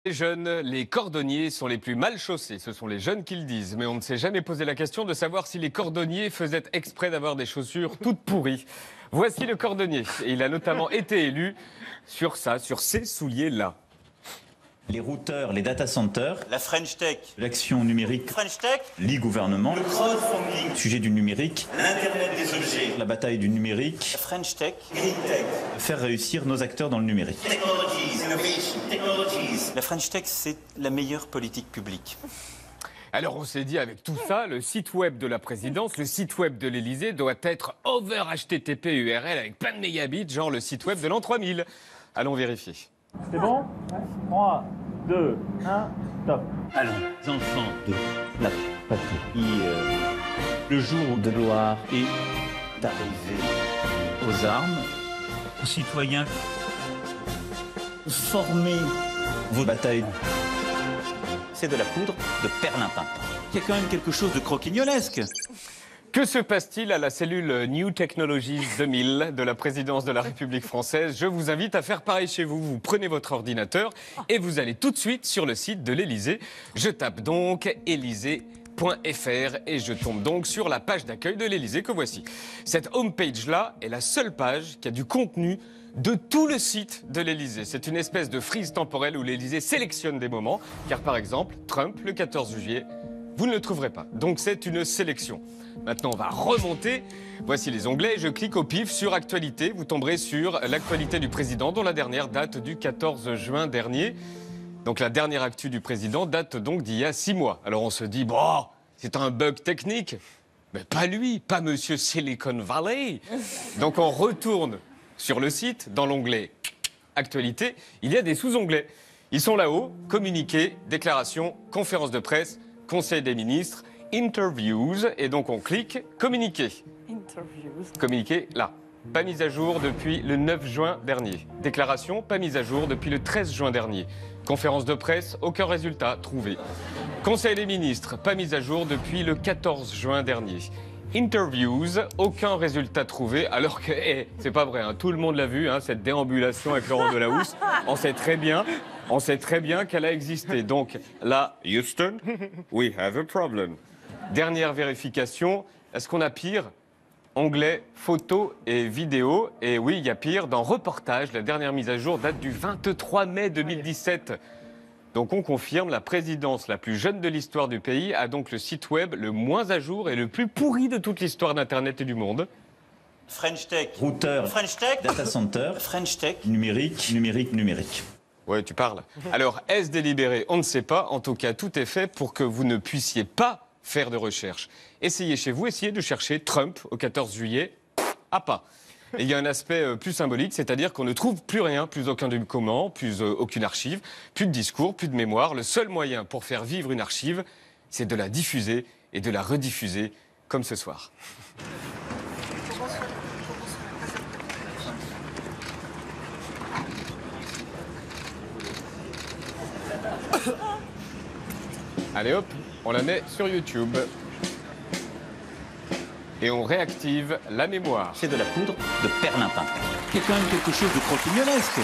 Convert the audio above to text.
Les jeunes, les cordonniers sont les plus mal chaussés, ce sont les jeunes qui le disent. Mais on ne s'est jamais posé la question de savoir si les cordonniers faisaient exprès d'avoir des chaussures toutes pourries. Voici le cordonnier, et il a notamment été élu sur ces souliers-là. Les routeurs, les data centers, la French Tech, l'action numérique, French Tech, l'e-gouvernement, le crowdfunding, sujet du numérique, l'Internet des objets, la bataille du numérique, la French Tech, Green Tech, faire réussir nos acteurs dans le numérique. Technologies, Innovation, Technologies. La French Tech, c'est la meilleure politique publique. Alors on s'est dit avec tout ça, le site web de la présidence, le site web de l'Élysée doit être over HTTP URL avec plein de mégabits, genre le site web de l'an 3000. Allons vérifier. C'est bon 3, 2, 1, top. Allons, enfants de la patrie, le jour de gloire est arrivé. Aux armes, aux citoyens, formez vos batailles. C'est de la poudre de perlimpin. Il y a quand même quelque chose de croquignolesque. Que se passe-t-il à la cellule New Technologies 2000 de la présidence de la République française? Je vous invite à faire pareil chez vous. Vous prenez votre ordinateur et vous allez tout de suite sur le site de l'Élysée. Je tape donc élysée.fr et je tombe donc sur la page d'accueil de l'Élysée que voici. Cette homepage-là est la seule page qui a du contenu de tout le site de l'Élysée. C'est une espèce de frise temporelle où l'Élysée sélectionne des moments, car par exemple, Trump, le 14 juillet, vous ne le trouverez pas. Donc c'est une sélection. Maintenant, on va remonter. Voici les onglets. Je clique au pif sur Actualité. Vous tomberez sur l'actualité du président, dont la dernière date du 14 juin dernier. Donc la dernière actu du président date donc d'il y a 6 mois. Alors on se dit, bon, c'est un bug technique. Mais pas lui, pas monsieur Silicon Valley. Donc on retourne sur le site, dans l'onglet Actualité. Il y a des sous-onglets. Ils sont là-haut, communiqués, déclarations, conférences de presse, conseil des ministres, interviews, et donc on clique communiquer. Communiquer là. Pas mise à jour depuis le 9 juin dernier. Déclaration, pas mise à jour depuis le 13 juin dernier. Conférence de presse, aucun résultat trouvé. Conseil des ministres, pas mise à jour depuis le 14 juin dernier. Interviews, aucun résultat trouvé, alors que, c'est pas vrai, hein, tout le monde l'a vu, hein, cette déambulation avec Laurent Delahousse, on sait très bien qu'elle a existé. Donc là, Houston, we have a problem. Dernière vérification, est-ce qu'on a pire? Onglet photos et vidéos. Et oui, il y a pire. Dans reportage, la dernière mise à jour date du 23 mai 2017. Donc on confirme, la présidence la plus jeune de l'histoire du pays a donc le site web le moins à jour et le plus pourri de toute l'histoire d'Internet et du monde. French Tech, Routeur, French Tech, data center, French Tech, numérique. Ouais, tu parles. Alors, est-ce délibéré? On ne sait pas. En tout cas, tout est fait pour que vous ne puissiez pas faire de recherche. Essayez chez vous, essayez de chercher Trump au 14 juillet. Ah, pas. Et il y a un aspect plus symbolique, c'est-à-dire qu'on ne trouve plus rien, plus aucun document, plus aucune archive, plus de discours, plus de mémoire. Le seul moyen pour faire vivre une archive, c'est de la diffuser et de la rediffuser, comme ce soir. Allez hop, on la met sur YouTube. Et on réactive la mémoire. c'est de la poudre de perlimpin. Il y a quand même quelque chose de croquignolesque.